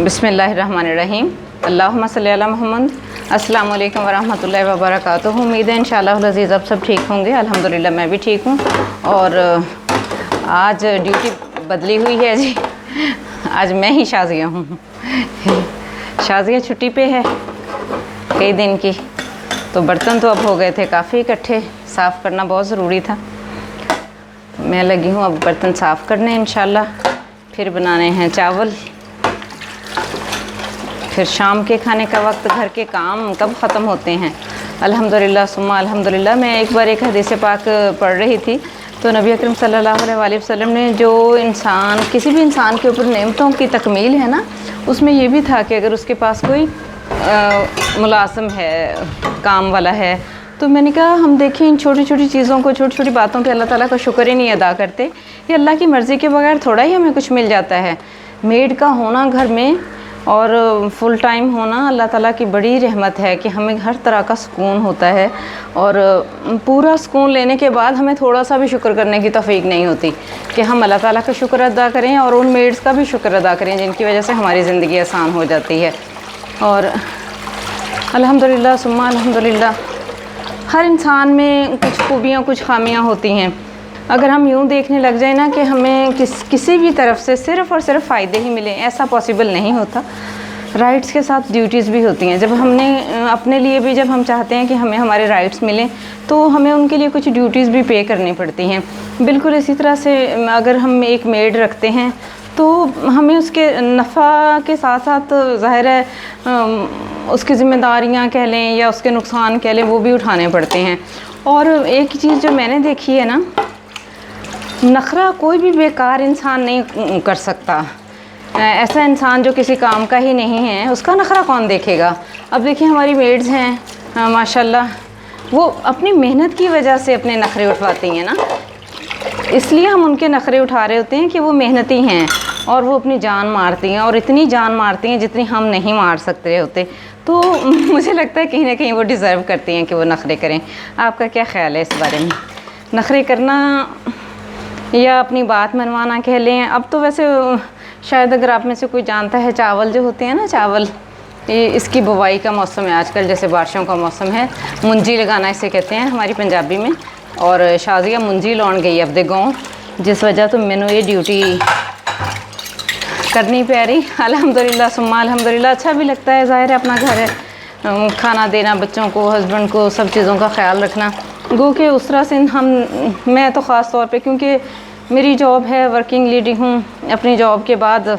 बिस्मिल्लाहिर्रहमानिर्रहीम। अल्लाहुम्मा सल्ली अला मोहम्मद। अस्सलाम वालेकुम वरहमतुल्लाहि वबरकातुहू। उम्मीद है इंशाअल्लाह अज़ीज़ आप सब ठीक होंगे। अल्हम्दुलिल्लाह मैं भी ठीक हूँ। और आज ड्यूटी बदली हुई है जी। आज मैं ही शाज़िया हूँ। शाज़िया छुट्टी पे है कई दिन की, तो बर्तन तो अब हो गए थे काफ़ी इकट्ठे, साफ़ करना बहुत ज़रूरी था। मैं लगी हूँ अब बर्तन साफ़ करने इंशाअल्लाह। फिर बनाने हैं चावल, फिर शाम के खाने का वक्त। घर के काम कब ख़त्म होते हैं। अल्हम्दुलिल्लाह सुम्मा अल्हम्दुलिल्लाह। मैं एक बार एक हदीस पाक पढ़ रही थी, तो नबी अकरम सल्लल्लाहु अलैहि वसल्लम ने जो इंसान, किसी भी इंसान के ऊपर नेमतों की तकमील है ना, उसमें ये भी था कि अगर उसके पास कोई मुलाज़िम है, काम वाला है, तो मैंने कहा हम देखें इन छोटी छोटी चीज़ों को, छोटी छोटी बातों पे अल्लाह ताला का शुक्र ही नहीं अदा करते। ये अल्लाह की मर्ज़ी के बगैर थोड़ा ही हमें कुछ मिल जाता है। मेड का होना घर में और फुल टाइम होना अल्लाह ताला की बड़ी रहमत है कि हमें हर तरह का सुकून होता है। और पूरा सुकून लेने के बाद हमें थोड़ा सा भी शुक्र करने की तौफीक नहीं होती कि हम अल्लाह ताला का शुक्र अदा करें और उन मेड्स का भी शुक्र अदा करें जिनकी वजह से हमारी ज़िंदगी आसान हो जाती है। और अल्हम्दुलिल्लाह सुम्मा अल्हम्दुलिल्लाह। हर इंसान में कुछ खूबियाँ कुछ ख़ामियाँ होती हैं। अगर हम यूँ देखने लग जाए ना कि हमें किसी भी तरफ से सिर्फ़ और सिर्फ फ़ायदे ही मिलें, ऐसा पॉसिबल नहीं होता। राइट्स के साथ ड्यूटीज़ भी होती हैं। जब हमने अपने लिए भी, जब हम चाहते हैं कि हमें हमारे राइट्स मिलें, तो हमें उनके लिए कुछ ड्यूटीज़ भी पे करनी पड़ती हैं। बिल्कुल इसी तरह से अगर हम एक मेड रखते हैं तो हमें उसके नफ़ा के साथ साथ ज़ाहिर है उसकी ज़िम्मेदारियाँ कह लें या उसके नुकसान कह लें, वो भी उठाने पड़ते हैं। और एक चीज़ जो मैंने देखी है ना, नखरा कोई भी बेकार इंसान नहीं कर सकता। ऐसा इंसान जो किसी काम का ही नहीं है, उसका नखरा कौन देखेगा। अब देखिए हमारी मेड्स हैं माशाल्लाह, वो अपनी मेहनत की वजह से अपने नखरे उठवाती हैं ना, इसलिए हम उनके नखरे उठा रहे होते हैं कि वो मेहनती हैं और वो अपनी जान मारती हैं, और इतनी जान मारती हैं जितनी हम नहीं मार सकते होते। तो मुझे लगता है कहीं ना कहीं वो डिज़र्व करती हैं कि वो नखरे करें। आपका क्या ख़्याल है इस बारे में? नखरे करना या अपनी बात मनवाना कह लें। अब तो वैसे शायद अगर आप में से कोई जानता है, चावल जो होते हैं ना, चावल, ये इसकी बुवाई का मौसम है आजकल, जैसे बारिशों का मौसम है। मुंजी लगाना इसे कहते हैं हमारी पंजाबी में। और शाज़िया मुंजी लौन गई अपने गाँव, जिस वजह तो मैंने ये ड्यूटी करनी पै रही। अल्हम्दुलिल्लाह सुम्मा अल्हम्दुलिल्लाह। अच्छा भी लगता है, ज़ाहिर है अपना घर है, खाना देना बच्चों को, हस्बैंड को, सब चीज़ों का ख्याल रखना। गो के उस तरह से मैं तो ख़ास तौर पे, क्योंकि मेरी जॉब है, वर्किंग लेडी हूँ, अपनी जॉब के बाद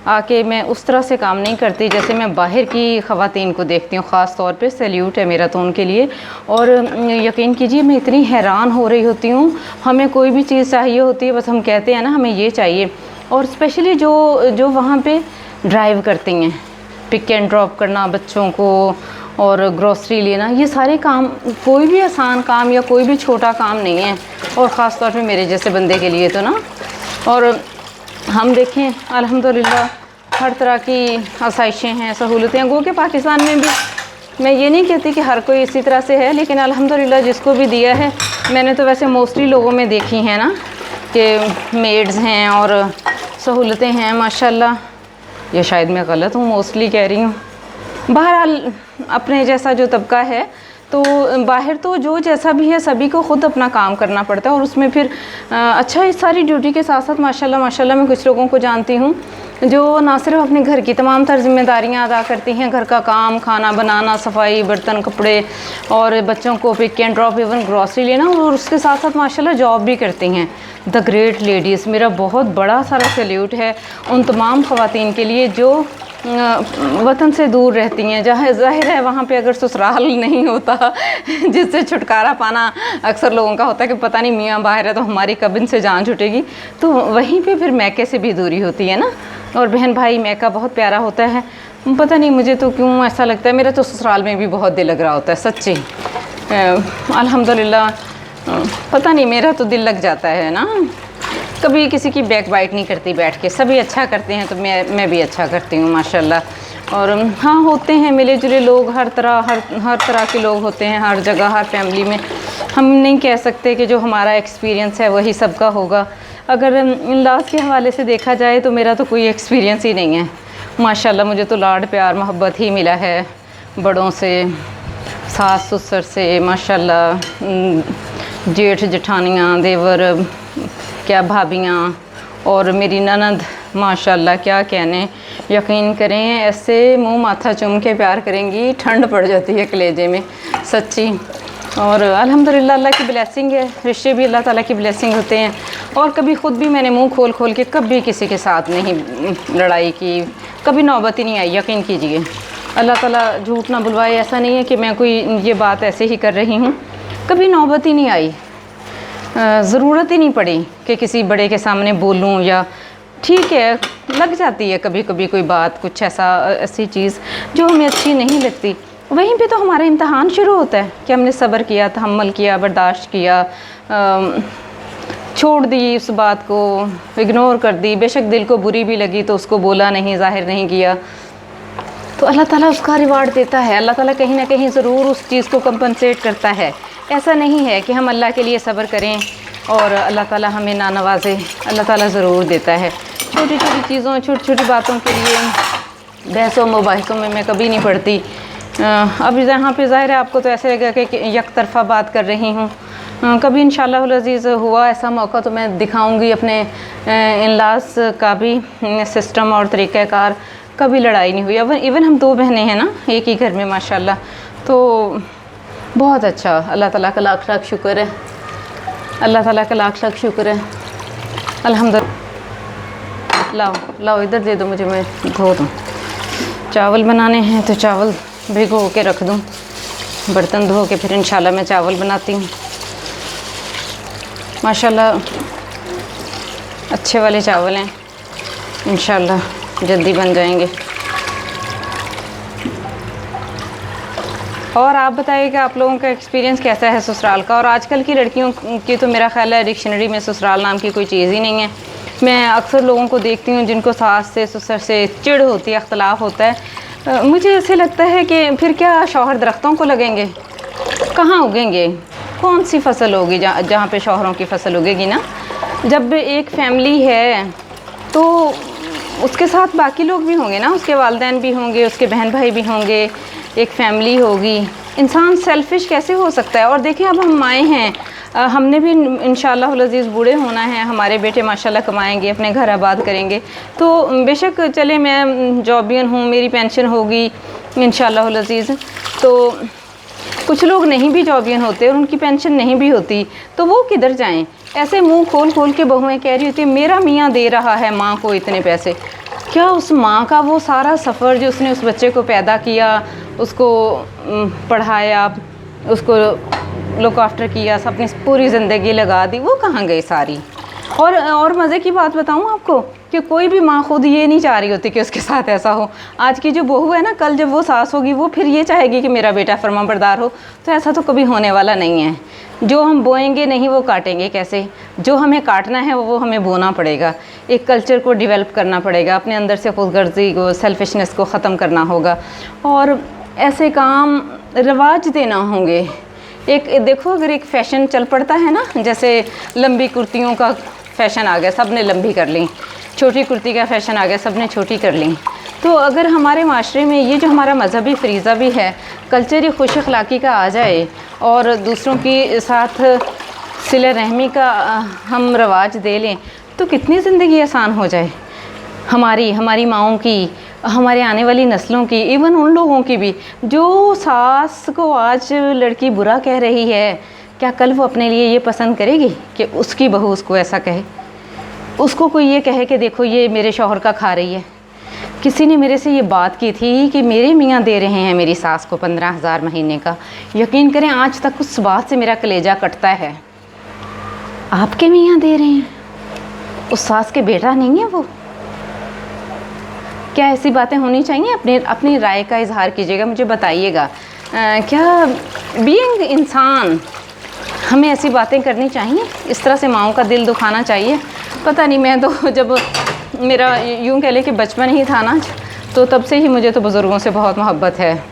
आके मैं उस तरह से काम नहीं करती जैसे मैं बाहर की ख़वातीन को देखती हूँ। ख़ास तौर पे सैल्यूट है मेरा तो उनके लिए। और यकीन कीजिए मैं इतनी हैरान हो रही होती हूँ। हमें कोई भी चीज़ चाहिए होती है, बस हम कहते हैं ना हमें ये चाहिए। और स्पेशली जो वहाँ पे ड्राइव करती हैं, पिक एंड ड्रॉप करना बच्चों को और ग्रॉसरी लेना, ये सारे काम कोई भी आसान काम या कोई भी छोटा काम नहीं है, और ख़ास तौर पे मेरे जैसे बंदे के लिए तो ना। और हम देखें अल्हम्दुलिल्लाह हर तरह की आसाइशें हैं, सहूलतें। गो के पाकिस्तान में भी, मैं ये नहीं कहती कि हर कोई इसी तरह से है, लेकिन अल्हम्दुलिल्लाह जिसको भी दिया है, मैंने तो वैसे मोस्टली लोगों में देखी हैं ना कि मेड्स हैं और सहूलतें हैं माशाल्लाह। ये शायद मैं गलत हूँ, मोस्टली कह रही हूँ। बहरहाल अपने जैसा जो तबका है, तो बाहर तो जो जैसा भी है सभी को ख़ुद अपना काम करना पड़ता है। और उसमें फिर अच्छा, इस सारी ड्यूटी के साथ साथ माशाल्लाह माशाल्लाह मैं कुछ लोगों को जानती हूँ जो ना सिर्फ अपने घर की तमाम तर जिम्मेदारियाँ अदा करती हैं, घर का काम, खाना बनाना, सफाई, बर्तन, कपड़े, और बच्चों को pick and drop, even grocery लेना, और उसके साथ साथ माशाल्लाह जॉब भी करती हैं। द ग्रेट लेडीज़, मेरा बहुत बड़ा सारा सैल्यूट है उन तमाम ख़वातीन के लिए जो वतन से दूर रहती हैं, जहाँ ज़ाहिर है वहाँ पे अगर ससुराल नहीं होता जिससे छुटकारा पाना अक्सर लोगों का होता है कि पता नहीं मियाँ बाहर है तो हमारी कब इनसे जान छूटेगी, तो वहीं पे फिर मैके से भी दूरी होती है ना। और बहन भाई, मैका बहुत प्यारा होता है। पता नहीं मुझे तो क्यों ऐसा लगता है, मेरा तो ससुराल में भी बहुत दिल लग रहा होता है सच्ची। अल्हम्दुलिल्लाह, पता नहीं मेरा तो दिल लग जाता है ना। कभी किसी की बैक बाइट नहीं करती बैठ के, सभी अच्छा करते हैं तो मैं भी अच्छा करती हूँ माशाल्लाह। और हाँ, होते हैं मिले जुले लोग, हर तरह के लोग होते हैं हर जगह, हर फैमिली में। हम नहीं कह सकते कि जो हमारा एक्सपीरियंस है वही सबका होगा। अगर इन लॉस के हवाले से देखा जाए तो मेरा तो कोई एक्सपीरियंस ही नहीं है। माशाल्लाह मुझे तो लाड प्यार मोहब्बत ही मिला है बड़ों से, सास ससुर से माशाल्लाह, जेठ जेठानियाँ, देवर, क्या भाभियाँ और मेरी ननद माशाल्लाह, क्या कहने। यकीन करें ऐसे मुंह माथा चूम के प्यार करेंगी, ठंड पड़ जाती है कलेजे में सच्ची। और अल्हम्दुलिल्लाह अल्लाह की ब्लेसिंग है, रिश्ते भी अल्लाह ताला की ब्लेसिंग होते हैं। और कभी ख़ुद भी मैंने मुंह खोल खोल के कभी किसी के साथ नहीं लड़ाई की, कभी नौबत ही नहीं आई। यकीन कीजिए, अल्लाह ताला झूठ ना बुलवाए, ऐसा नहीं है कि मैं कोई ये बात ऐसे ही कर रही हूँ, कभी नौबत ही नहीं आई, ज़रूरत ही नहीं पड़ी कि किसी बड़े के सामने बोलूँ। या ठीक है लग जाती है कभी कभी कोई बात, कुछ ऐसी चीज़ जो हमें अच्छी नहीं लगती, वहीं पे तो हमारा इम्तहान शुरू होता है कि हमने सब्र किया, तहम्मुल किया, बर्दाश्त किया, छोड़ दी उस बात को, इग्नोर कर दी। बेशक दिल को बुरी भी लगी तो उसको बोला नहीं, ज़ाहिर नहीं किया, तो अल्लाह ताला उसका रिवार्ड देता है। अल्लाह ताला कहीं ना कहीं ज़रूर उस चीज़ को कंपनसेट करता है। ऐसा नहीं है कि हम अल्लाह के लिए सब्र करें और अल्लाह ताला हमें ना नवाजे, अल्लाह ताला ज़रूर देता है। छोटी छोटी चीज़ों, छोटी छोटी बातों के लिए बहसों मुबाहिसों में मैं कभी नहीं पड़ती। अब यहाँ पे ज़ाहिर है आपको तो ऐसे लगेगा कि एक तरफ़ा बात कर रही हूँ। कभी इंशाअल्लाह अज़ीज़ हुआ ऐसा मौका तो मैं दिखाऊंगी अपने इन-लॉज़ का भी सिस्टम और तरीक़ाकार। कभी लड़ाई नहीं हुई। इवन हम 2 बहनें हैं ना एक ही घर में माशाल्लाह, तो बहुत अच्छा। अल्लाह ताला का लाख लाख शुक्र है, अल्लाह ताला का लाख लाख शुक्र है, अल्हम्दुलिल्लाह। लाओ लाओ इधर दे दो मुझे, मैं धो दूँ। चावल बनाने हैं तो चावल भिगो के रख दूँ, बर्तन धो के फिर इंशाल्लाह मैं चावल बनाती हूँ। माशाल्लाह अच्छे वाले चावल हैं, इंशाल्लाह जल्दी बन जाएंगे। और आप बताइएगा आप लोगों का एक्सपीरियंस कैसा है ससुराल का। और आजकल की लड़कियों की तो मेरा ख्याल है डिक्शनरी में ससुराल नाम की कोई चीज़ ही नहीं है। मैं अक्सर लोगों को देखती हूँ जिनको सास से ससुर से चिढ़ होती है, अख्तलाफ होता है। मुझे ऐसे लगता है कि फिर क्या शौहर दरख्तों को लगेंगे, कहाँ उगेंगे, कौन सी फसल होगी जहाँ पे शौहरों की फसल उगेगी ना। जब एक फैमिली है तो उसके साथ बाकी लोग भी होंगे ना, उसके वालिदैन भी होंगे, उसके बहन भाई भी होंगे, एक फैमिली होगी। इंसान सेल्फिश कैसे हो सकता है। और देखिए अब हम माएँ हैं, हमने भी इंशाअल्लाह अज़ीज़ बूढ़े होना है, हमारे बेटे माशाल्लाह कमाएंगे, अपने घर आबाद करेंगे। तो बेशक चले मैं जॉबियन हूँ, मेरी पेंशन होगी इंशाअल्लाह अज़ीज़, तो कुछ लोग नहीं भी जॉबियन होते और उनकी पेंशन नहीं भी होती, तो वो किधर जाएं। ऐसे मुंह खोल खोल के बहुएं कह रही होती है मेरा मियाँ दे रहा है माँ को इतने पैसे। क्या उस माँ का वो सारा सफ़र जो उसने उस बच्चे को पैदा किया, उसको पढ़ाया, उसको लुक आफ्टर किया, अपनी पूरी ज़िंदगी लगा दी, वो कहाँ गई सारी। और मज़े की बात बताऊँ आपको कि कोई भी माँ खुद ये नहीं चाह रही होती कि उसके साथ ऐसा हो। आज की जो बहू है ना, कल जब वो सास होगी वो फिर ये चाहेगी कि मेरा बेटा फरमाबरदार हो। तो ऐसा तो कभी होने वाला नहीं है। जो हम बोएंगे नहीं वो काटेंगे कैसे। जो हमें काटना है वो हमें बोना पड़ेगा। एक कल्चर को डेवलप करना पड़ेगा, अपने अंदर से खुदगर्जी को, सेल्फिशनेस को ख़त्म करना होगा और ऐसे काम रवाज देना होंगे। एक देखो अगर एक फ़ैशन चल पड़ता है ना, जैसे लंबी कुर्तियों का फ़ैशन आ गया, सब ने लंबी कर ली, छोटी कुर्ती का फ़ैशन आ गया, सब ने छोटी कर ली। तो अगर हमारे माशरे में ये जो हमारा मज़हबी फ़रीज़ा भी है, कल्चर ही खुश अखलाक़ी का आ जाए और दूसरों के साथ सिले रहमी का हम रवाज दे लें, तो कितनी ज़िंदगी आसान हो जाए हमारी माँओं की, हमारे आने वाली नस्लों की, इवन उन लोगों की भी जो सास को आज लड़की बुरा कह रही है। क्या कल वो अपने लिए ये पसंद करेगी कि उसकी बहू उसको ऐसा कहे, उसको कोई ये कहे कि देखो ये मेरे शौहर का खा रही है। किसी ने मेरे से ये बात की थी कि मेरे मियाँ दे रहे हैं मेरी सास को 15,000 महीने का। यकीन करें आज तक उस बात से मेरा कलेजा कटता है। आपके मियाँ दे रहे हैं, उस सास के बेटा नहीं है वो। क्या ऐसी बातें होनी चाहिए? अपनी राय का इजहार कीजिएगा, मुझे बताइएगा। क्या बीइंग इंसान हमें ऐसी बातें करनी चाहिए? इस तरह से माँओं का दिल दुखाना चाहिए? पता नहीं, मैं तो जब मेरा यूँ कह लें कि बचपन ही था ना, तो तब से ही मुझे तो बुज़ुर्गों से बहुत मोहब्बत है,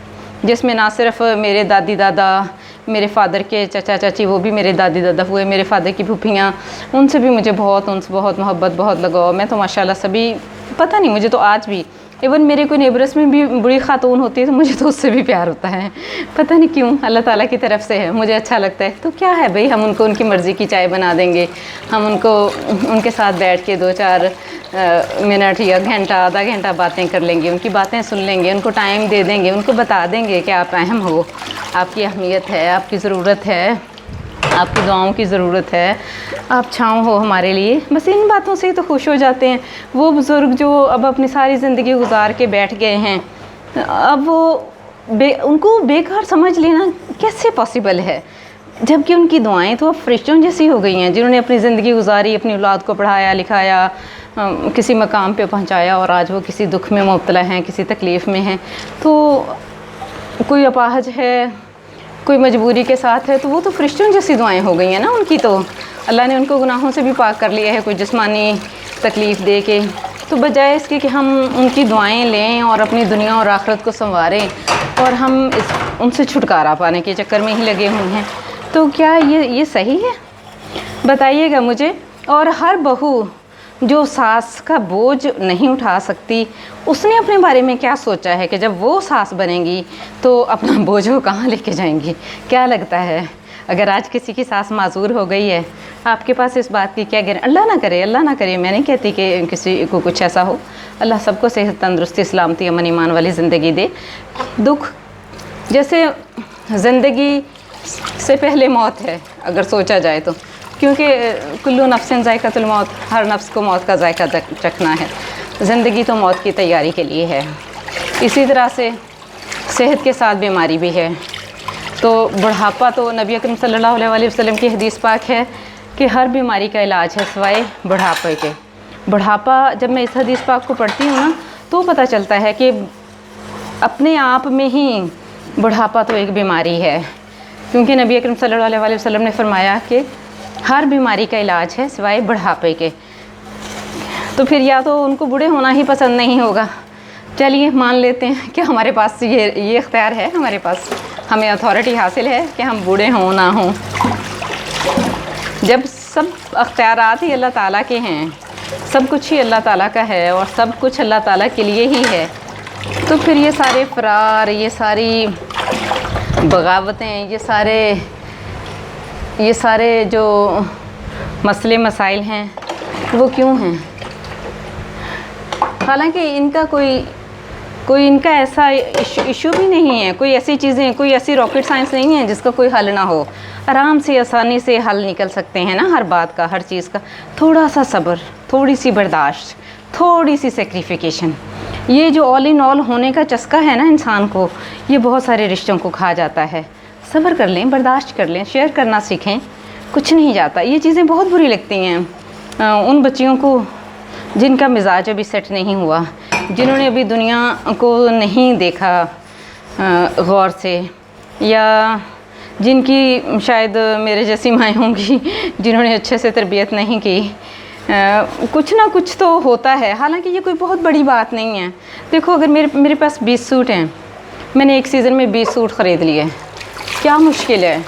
जिसमें ना सिर्फ मेरे दादी दादा, मेरे फ़ादर के चाचा चाची, वो भी मेरे दादी दादा हुए, मेरे फ़ादर की फूफियाँ, उनसे भी मुझे बहुत मोहब्बत, बहुत लगाव। मैं तो माशाल्लाह सभी, पता नहीं मुझे तो आज भी इवन मेरे कोई नेबरस में भी बूढ़ी खातून होती है तो मुझे तो उससे भी प्यार होता है, पता नहीं क्यों, अल्लाह ताला की तरफ से है, मुझे अच्छा लगता है। तो क्या है भाई, हम उनको उनकी मर्ज़ी की चाय बना देंगे, हम उनको उनके साथ बैठ के 2-4 मिनट या घंटा आधा घंटा बातें कर लेंगे, उनकी बातें सुन लेंगे, उनको टाइम दे देंगे, उनको बता देंगे कि आप अहम हो, आपकी अहमियत है, आपकी ज़रूरत है, आपकी दुआओं की ज़रूरत है, आप छाँव हो हमारे लिए। बस इन बातों से ही तो खुश हो जाते हैं। वो बुज़ुर्ग जो अब अपनी सारी ज़िंदगी गुजार के बैठ गए हैं, अब वो उनको बेकार समझ लेना कैसे पॉसिबल है, जबकि उनकी दुआएं तो अब फरिश्तों जैसी हो गई हैं, जिन्होंने अपनी ज़िंदगी गुजारी, अपनी औलाद को पढ़ाया लिखाया, किसी मकाम पे पहुंचाया, और आज वो किसी दुख में मुब्तला हैं, किसी तकलीफ़ में हैं। तो कोई अपाहज है, कोई मजबूरी के साथ है, तो वो तो फरिश्तों जैसी दुआएं हो गई हैं ना उनकी। तो अल्लाह ने उनको गुनाहों से भी पाक कर लिया है, कोई जिस्मानी तकलीफ़ दे के। तो बजाय इसके कि हम उनकी दुआएं लें और अपनी दुनिया और आखिरत को संवारें, और हम उनसे छुटकारा पाने के चक्कर में ही लगे हुए हैं। तो क्या ये सही है, बताइएगा मुझे। और हर बहू जो सास का बोझ नहीं उठा सकती, उसने अपने बारे में क्या सोचा है कि जब वो सास बनेंगी तो अपना बोझ वो कहाँ लेके जाएंगी? क्या लगता है, अगर आज किसी की सास माजूर हो गई है, आपके पास इस बात की क्या गारंटी? अल्लाह ना करे, अल्लाह ना करे, मैं नहीं कहती कि किसी को कुछ ऐसा हो, अल्लाह सबको सेहत, तंदुरुस्ती, सलामती, अमन ईमान वाली ज़िंदगी दे। दुख जैसे ज़िंदगी से पहले मौत है अगर सोचा जाए तो, क्योंकि कुल्लू नफ्सिन ज़ायक़ातुल मौत, हर नफ्स को मौत का जायका चखना है। ज़िंदगी तो मौत की तैयारी के लिए है। इसी तरह से सेहत के साथ बीमारी भी है। तो बुढ़ापा तो नबी अकरम सल्लल्लाहु अलैहि वसल्लम की हदीस पाक है कि हर बीमारी का इलाज है सिवाय बुढ़ापे के। बुढ़ापा, जब मैं इस हदीस पाक को पढ़ती हूँ ना, तो पता चलता है कि अपने आप में ही बुढ़ापा तो एक बीमारी है, क्योंकि नबी अकरम सल्लल्लाहु अलैहि वसल्लम ने फरमाया कि हर बीमारी का इलाज है सिवाय बुढ़ापे के। तो फिर या तो उनको बूढ़े होना ही पसंद नहीं होगा, चलिए मान लेते हैं कि हमारे पास ये इख्तियार है, हमारे पास, हमें अथॉरिटी हासिल है कि हम बूढ़े हों ना हों। जब सब अख्तियारात ही अल्लाह ताला के हैं, सब कुछ ही अल्लाह ताला का है और सब कुछ अल्लाह ताला के लिए ही है, तो फिर ये सारे फ़रार, ये सारी बगावतें, ये सारे जो मसले मसाइल हैं वो क्यों हैं? हालांकि इनका कोई इनका ऐसा इशू भी नहीं है, कोई ऐसी चीज़ें, कोई ऐसी रॉकेट साइंस नहीं है जिसका कोई हल ना हो। आराम से, आसानी से हल निकल सकते हैं ना हर बात का, हर चीज़ का। थोड़ा सा सब्र, थोड़ी सी बर्दाश्त, थोड़ी सी सेक्रिफिकेशन, ये जो ऑल इन ऑल होने का चस्का है ना इंसान को, ये बहुत सारे रिश्तों को खा जाता है। सब्र कर लें, बर्दाश्त कर लें, शेयर करना सीखें, कुछ नहीं जाता। ये चीज़ें बहुत बुरी लगती हैं उन बच्चियों को जिनका मिजाज अभी सेट नहीं हुआ, जिन्होंने अभी दुनिया को नहीं देखा गौर से, या जिनकी शायद मेरे जैसी माएँ होंगी जिन्होंने अच्छे से तरबियत नहीं की। कुछ ना कुछ तो होता है। हालांकि ये कोई बहुत बड़ी बात नहीं है। देखो, अगर मेरे पास 20 सूट हैं, मैंने एक सीज़न में 20 सूट ख़रीद लिए, क्या मुश्किल है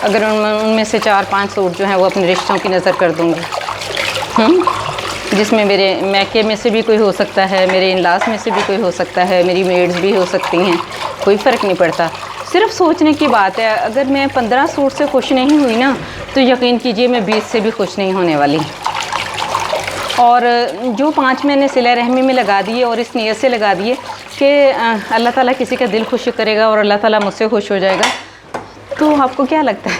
अगर उनमें से 4-5 सूट जो हैं वो अपने रिश्तों की नज़र कर दूँगी, जिसमें मेरे मैके में से भी कोई हो सकता है, मेरे इन-लॉज़ में से भी कोई हो सकता है, मेरी मेड्स भी हो सकती हैं, कोई फ़र्क नहीं पड़ता। सिर्फ सोचने की बात है। अगर मैं 15 सूट से खुश नहीं हुई ना, तो यकीन कीजिए मैं 20 से भी खुश नहीं होने वाली। और जो 5 महीने सिला रहमी में लगा दिए और इस नीयत से लगा दिए कि अल्लाह ताला किसी का दिल खुश करेगा और अल्लाह ताला मुझसे खुश हो जाएगा, तो आपको क्या लगता है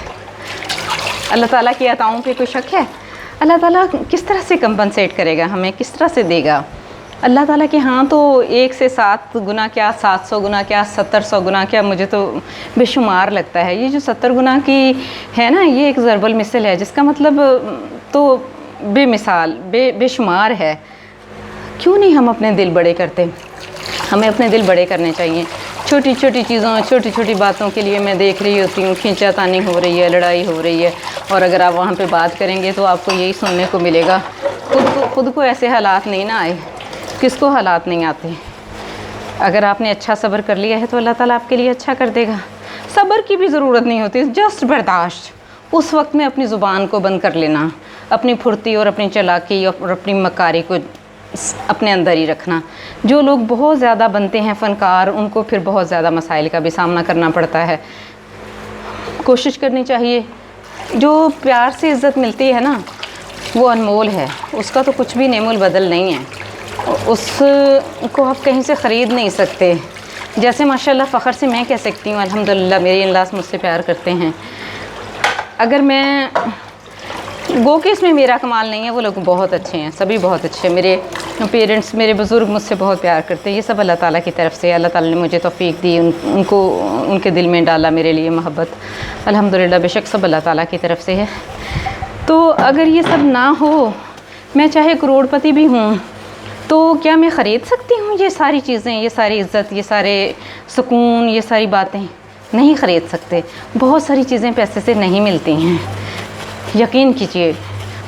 अल्लाह ताला की अताओं पे कोई शक है? अल्लाह ताला किस तरह से कंपनसेट करेगा हमें, किस तरह से देगा? अल्लाह ताला के हाँ तो 1 से 7 गुना क्या, 700 गुना क्या, 700 गुना क्या, मुझे तो बेशुमार लगता है। ये जो 70 गुना की है ना, ये एक ज़रबल मिसल है, जिसका मतलब तो बेमिसाल, बेशुमार है। क्यों नहीं हम अपने दिल बड़े करते? हमें अपने दिल बड़े करने चाहिए। छोटी छोटी चीज़ों, छोटी छोटी बातों के लिए मैं देख रही होती हूँ खींचातानी हो रही है, लड़ाई हो रही है, और अगर आप वहाँ पे बात करेंगे तो आपको यही सुनने को मिलेगा। खुद को ऐसे हालात नहीं ना आए, किसको हालात नहीं आते? अगर आपने अच्छा सब्र कर लिया है तो अल्लाह ताला आपके लिए अच्छा कर देगा। सब्र की भी ज़रूरत नहीं होती, जस्ट बर्दाश्त। उस वक्त में अपनी ज़ुबान को बंद कर लेना, अपनी फुर्ती और अपनी चालाकी और अपनी मकारी को अपने अंदर ही रखना। जो लोग बहुत ज़्यादा बनते हैं फ़नकार, उनको फिर बहुत ज़्यादा मसाइल का भी सामना करना पड़ता है। कोशिश करनी चाहिए, जो प्यार से इज़्ज़त मिलती है ना वो अनमोल है, उसका तो कुछ भी नेमुल बदल नहीं है, उसको आप कहीं से ख़रीद नहीं सकते। जैसे माशाल्लाह फ़ख्र से मैं कह सकती हूँ अल्हम्दुलिल्लाह मेरे इन-लॉज़ मुझसे प्यार करते हैं। अगर मैं गो कि इसमें मेरा कमाल नहीं है, वो लोग बहुत अच्छे हैं, सभी बहुत अच्छे हैं। मेरे पेरेंट्स, मेरे बुज़ुर्ग मुझसे बहुत प्यार करते हैं। ये सब अल्लाह ताला की तरफ से, अल्लाह ताला ने मुझे तौफ़ीक दी, उनको उनके दिल में डाला मेरे लिए मोहब्बत, अल्हम्दुलिल्लाह। बेशक सब अल्लाह ताला की तरफ से है। तो अगर ये सब ना हो, मैं चाहे करोड़पति भी हूँ, तो क्या मैं ख़रीद सकती हूँ ये सारी चीज़ें, ये सारी इज़्ज़त, ये सारे सुकून, ये सारी बातें? नहीं ख़रीद सकते। बहुत सारी चीज़ें पैसे से नहीं मिलती हैं, यकीन कीजिए।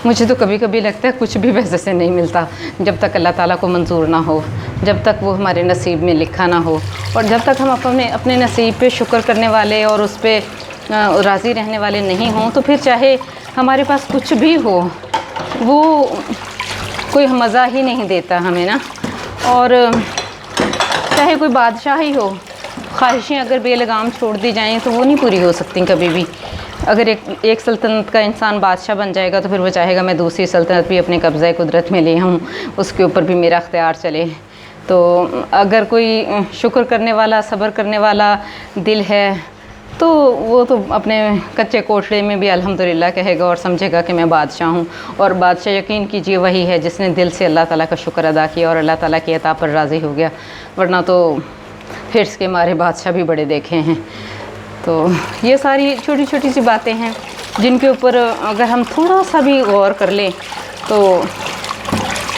मुझे तो कभी कभी लगता है कुछ भी पैसे से नहीं मिलता, जब तक अल्लाह ताला को मंजूर ना हो, जब तक वो हमारे नसीब में लिखा ना हो, और जब तक हम अपने नसीब पे शुक्र करने वाले और उस पे राज़ी रहने वाले नहीं हों, तो फिर चाहे हमारे पास कुछ भी हो, वो कोई मज़ा ही नहीं देता हमें ना। और चाहे कोई बादशाह ही हो, ख्वाहिशें अगर बेलगाम छोड़ दी जाएँ तो वो नहीं पूरी हो सकती कभी भी। अगर एक सल्तनत का इंसान बादशाह बन जाएगा तो फिर वो चाहेगा मैं दूसरी सल्तनत भी अपने कब्ज़े कुदरत में ले आऊँ, उसके ऊपर भी मेरा अख्तियार चले। तो अगर कोई शुक्र करने वाला, सब्र करने वाला दिल है, तो वो तो अपने कच्चे कोठड़े में भी अल्हम्दुलिल्लाह कहेगा और समझेगा कि मैं बादशाह हूँ। और बादशाह यकीन कीजिए वही है जिसने दिल से अल्लाह ताला का शुक्र अदा किया और अल्लाह ताला की अता पर राज़ी हो गया, वरना तो हिर्स के मारे बादशाह भी बड़े देखे हैं। तो ये सारी छोटी छोटी सी बातें हैं जिनके ऊपर अगर हम थोड़ा सा भी गौर कर लें तो।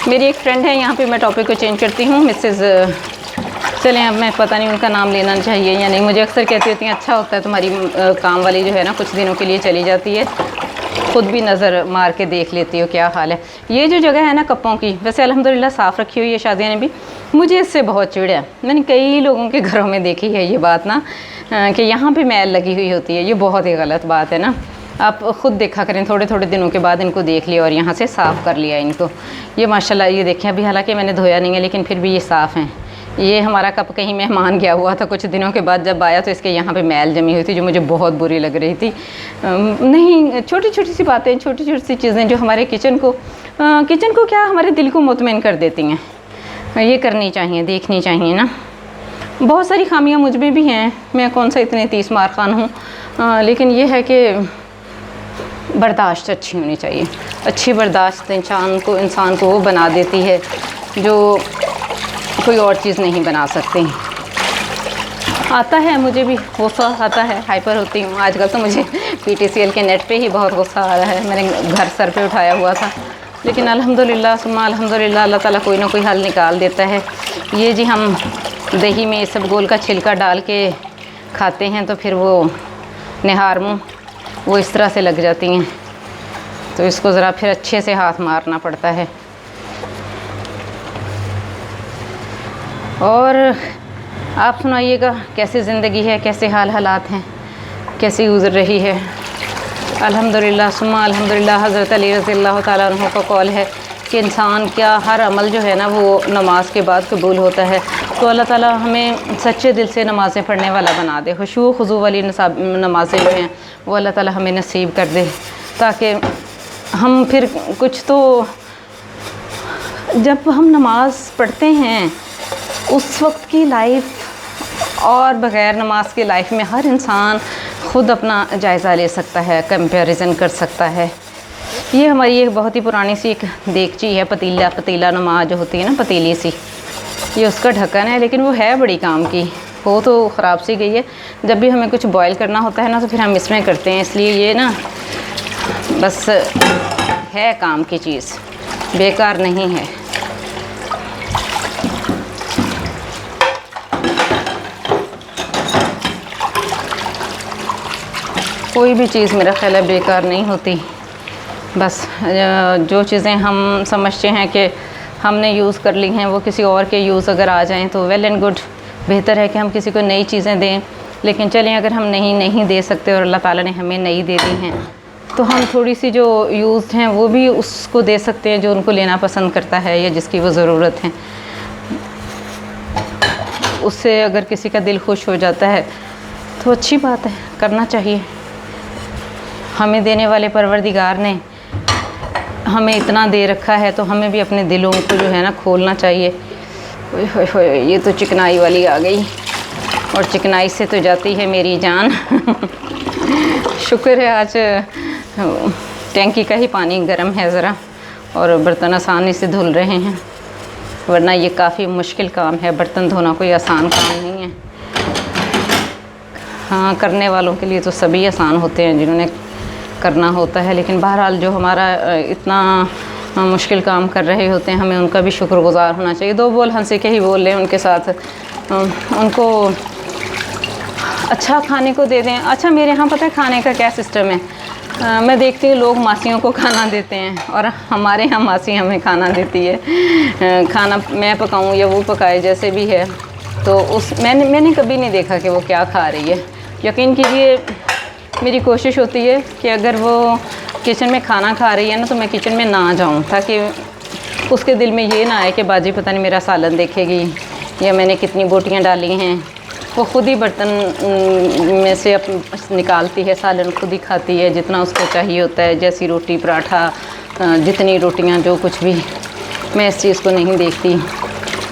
मेरी एक फ्रेंड है, यहाँ पे मैं टॉपिक को चेंज करती हूँ, मिसेज़, चलें अब मैं पता नहीं उनका नाम लेना चाहिए या नहीं, मुझे अक्सर कहती होती हैं अच्छा होता है तुम्हारी काम वाली जो है ना कुछ दिनों के लिए चली जाती है, ख़ुद भी नज़र मार के देख लेती हो क्या हाल है। ये जो जगह है ना कप्पों की, वैसे अल्हम्दुलिल्लाह साफ़ रखी हुई है शादियाँ ने भी, मुझे इससे बहुत चिढ़ है। मैंने कई लोगों के घरों में देखी है ये बात ना कि यहाँ पे मैल लगी हुई होती है। ये बहुत ही गलत बात है ना। आप ख़ुद देखा करें, थोड़े थोड़े दिनों के बाद इनको देख लिया और यहाँ से साफ़ कर लिया इनको। ये माशाल्लाह ये देखें, अभी हालांकि मैंने धोया नहीं है लेकिन फिर भी ये साफ़ हैं। ये हमारा कप कहीं मेहमान गया हुआ था, कुछ दिनों के बाद जब आया तो इसके यहाँ पे मैल जमी हुई थी जो मुझे बहुत बुरी लग रही थी। नहीं, छोटी छोटी सी बातें, छोटी छोटी सी चीज़ें जो हमारे किचन को क्या हमारे दिल को मुतमईन कर देती हैं, ये करनी चाहिए, देखनी चाहिए ना। बहुत सारी खामियां मुझ में भी हैं, मैं कौन सा इतने 30 मार खान हूँ, लेकिन ये है कि बर्दाश्त अच्छी होनी चाहिए। अच्छी बर्दाश्त इंसान को वो बना देती है जो कोई और चीज़ नहीं बना सकती। आता है मुझे भी गुस्सा आता है, हाइपर होती हूँ आजकल। तो मुझे PTCL के नेट पे ही बहुत गुस्सा आ रहा है, मैंने घर सर पे उठाया हुआ था, लेकिन अल्हम्दुलिल्लाह सुम्मा अल्हम्दुलिल्लाह अल्लाह ताला कोई ना कोई हल निकाल देता है। ये जी हम दही में इसबगोल का छिलका डाल के खाते हैं तो फिर वो निहार मुँह वो इस तरह से लग जाती हैं, तो इसको ज़रा फिर अच्छे से हाथ मारना पड़ता है। और आप सुनाइएगा कैसी ज़िंदगी है, कैसे हालात हैं, कैसी गुज़र रही है। अल्हम्दुलिल्लाह सुम्मा अल्हम्दुलिल्लाह। हज़रत अली रज़ियल्लाहु ताला अन्हु का कौल है कि इंसान क्या हर अमल जो है ना वो नमाज के बाद कबूल होता है। तो अल्लाह ताला हमें सच्चे दिल से नमाज़ें पढ़ने वाला बना दे। खुशू खुजू वाली नमाज़ें जो हैं वो अल्लाह ताला हमें नसीब कर दे, ताकि हम फिर कुछ तो जब हम नमाज़ पढ़ते हैं उस वक्त की लाइफ और बग़ैर नमाज की लाइफ में हर इंसान ख़ुद अपना जायज़ा ले सकता है, कंपैरिजन कर सकता है। ये हमारी एक बहुत ही पुरानी सी एक देगची है, पतीला नुमा जो होती है ना, पतीली सी, ये उसका ढक्कन है, लेकिन वो है बड़ी काम की, हो तो ख़राब सी गई है। जब भी हमें कुछ बॉयल करना होता है ना तो फिर हम इसमें करते हैं, इसलिए ये ना बस है काम की चीज़, बेकार नहीं है। कोई भी चीज़ मेरा ख्याल है बेकार नहीं होती। बस जो चीज़ें हम समझते हैं कि हमने यूज़ कर ली हैं वो किसी और के यूज़ अगर आ जाएं तो वेल एंड गुड, बेहतर है कि हम किसी को नई चीज़ें दें। लेकिन चलें अगर हम नहीं दे सकते और अल्लाह ताला ने हमें नई दे दी हैं तो हम थोड़ी सी जो यूज़ हैं वो भी उसको दे सकते हैं जो उनको लेना पसंद करता है या जिसकी वो ज़रूरत है। उससे अगर किसी का दिल खुश हो जाता है तो अच्छी बात है, करना चाहिए। हमें देने वाले परवरदिगार ने हमें इतना दे रखा है तो हमें भी अपने दिलों को जो है ना खोलना चाहिए। ओए होए होए, ये तो चिकनाई वाली आ गई और चिकनाई से तो जाती है मेरी जान। शुक्र है आज टैंकी का ही पानी गर्म है ज़रा और बर्तन आसानी से धुल रहे हैं, वरना ये काफ़ी मुश्किल काम है। बर्तन धोना कोई आसान काम नहीं है। हाँ, करने वालों के लिए तो सभी आसान होते हैं जिन्होंने करना होता है, लेकिन बहरहाल जो हमारा इतना मुश्किल काम कर रहे होते हैं हमें उनका भी शुक्रगुज़ार होना चाहिए। दो बोल हंसी के ही बोल लें उनके साथ, उनको अच्छा खाने को दे दें। अच्छा, मेरे यहाँ पता है खाने का क्या सिस्टम है, मैं देखती हूँ लोग मासियों को खाना देते हैं और हमारे यहाँ मासी हमें खाना देती है। खाना मैं पकाऊँ या वो पकाए, जैसे भी है, तो मैंने कभी नहीं देखा कि वो क्या खा रही है। यकीन कीजिए मेरी कोशिश होती है कि अगर वो किचन में खाना खा रही है ना तो मैं किचन में ना जाऊँ, ताकि उसके दिल में ये ना आए कि बाजी पता नहीं मेरा सालन देखेगी या मैंने कितनी बोटियाँ डाली हैं। वो ख़ुद ही बर्तन में से निकालती है, सालन खुद ही खाती है जितना उसको चाहिए होता है, जैसी रोटी पराठा, जितनी रोटियाँ, जो कुछ भी। मैं इस चीज़ को नहीं देखती।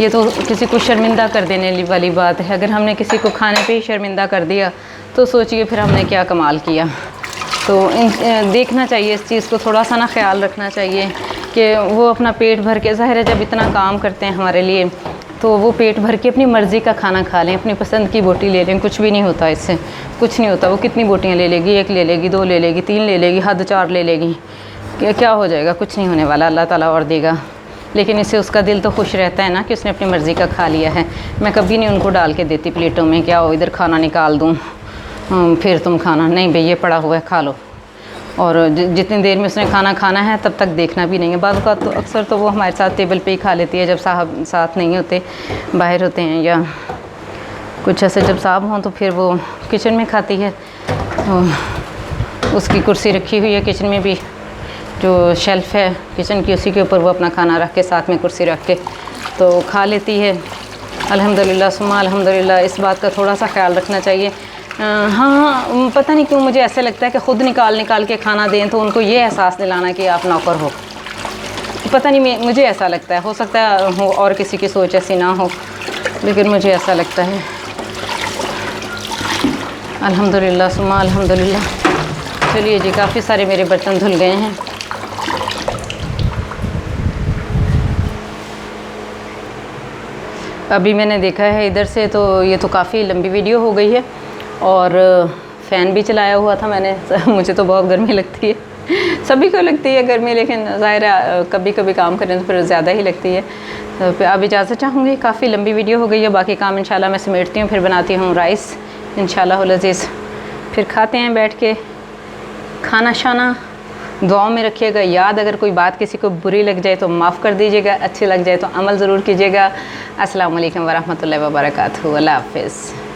ये तो किसी को शर्मिंदा कर देने वाली बात है। अगर हमने किसी को खाने पे ही शर्मिंदा कर दिया तो सोचिए फिर हमने क्या कमाल किया। तो देखना चाहिए इस चीज़ को, थोड़ा सा ना ख्याल रखना चाहिए कि वो अपना पेट भर के, ज़ाहिर है जब इतना काम करते हैं हमारे लिए तो वो पेट भर के अपनी मर्ज़ी का खाना खा लें, अपनी पसंद की बोटी ले लें, कुछ भी नहीं होता इससे, कुछ नहीं होता। वो कितनी बोटियाँ ले लेगी, 1 ले लेगी, 2 ले लेगी, 3 ले लेगी, हद 4 ले लेगी, क्या हो जाएगा, कुछ नहीं होने वाला, अल्लाह ताला और देगा। लेकिन इससे उसका दिल तो खुश रहता है ना कि उसने अपनी मर्ज़ी का खा लिया है। मैं कभी नहीं उनको डाल के देती प्लेटों में, क्या हो इधर खाना निकाल दूँ फिर तुम खाना, नहीं भई ये पड़ा हुआ है खा लो। और जितनी देर में उसने खाना खाना है तब तक देखना भी नहीं है। बाज़ औक़ात तो अक्सर तो वो हमारे साथ टेबल पे ही खा लेती है जब साहब साथ नहीं होते, बाहर होते हैं या कुछ ऐसे। जब साहब हों तो फिर वो किचन में खाती है। तो उसकी कुर्सी रखी हुई है किचन में भी, जो शेल्फ़ है किचन की, उसी के ऊपर वो अपना खाना रख के साथ में कुर्सी रख के तो खा लेती है। अल्हम्दुलिल्लाह सुम्मा अल्हम्दुलिल्लाह। इस बात का थोड़ा सा ख्याल रखना चाहिए। हाँ, पता नहीं क्यों मुझे ऐसे लगता है कि ख़ुद निकाल के खाना दें तो उनको ये एहसास दिलाना कि आप नौकर हो। पता नहीं, मुझे ऐसा लगता है, हो सकता है हो और किसी की सोच ऐसी ना हो, लेकिन मुझे ऐसा लगता है। अल्हम्दुलिल्लाह सुम्मा अल्हम्दुलिल्लाह। चलिए जी, काफ़ी सारे मेरे बर्तन धुल गए हैं। अभी मैंने देखा है इधर से, तो ये तो काफ़ी लंबी वीडियो हो गई है और फ़ैन भी चलाया हुआ था मैंने। मुझे तो बहुत गर्मी लगती है, सभी को लगती है गर्मी, लेकिन ज़ाहिर है कभी कभी काम करें तो फिर ज़्यादा ही लगती है। तो अब इजाज़त चाहूँगी, काफ़ी लंबी वीडियो हो गई है। बाकी काम इंशाल्लाह मैं समेटती हूँ, फिर बनाती हूँ राइस इंशाल्लाह अज़ीज़, फिर खाते हैं बैठ के खाना शाना। दुआओं में रखिएगा याद, अगर कोई बात किसी को बुरी लग जाए तो माफ़ कर दीजिएगा, अच्छी लग जाए तो अमल ज़रूर कीजिएगा। अस्सलामु अलैकुम वरहमतुल्लाहि वबरकातुहू। अल्लाह हाफ़िज़।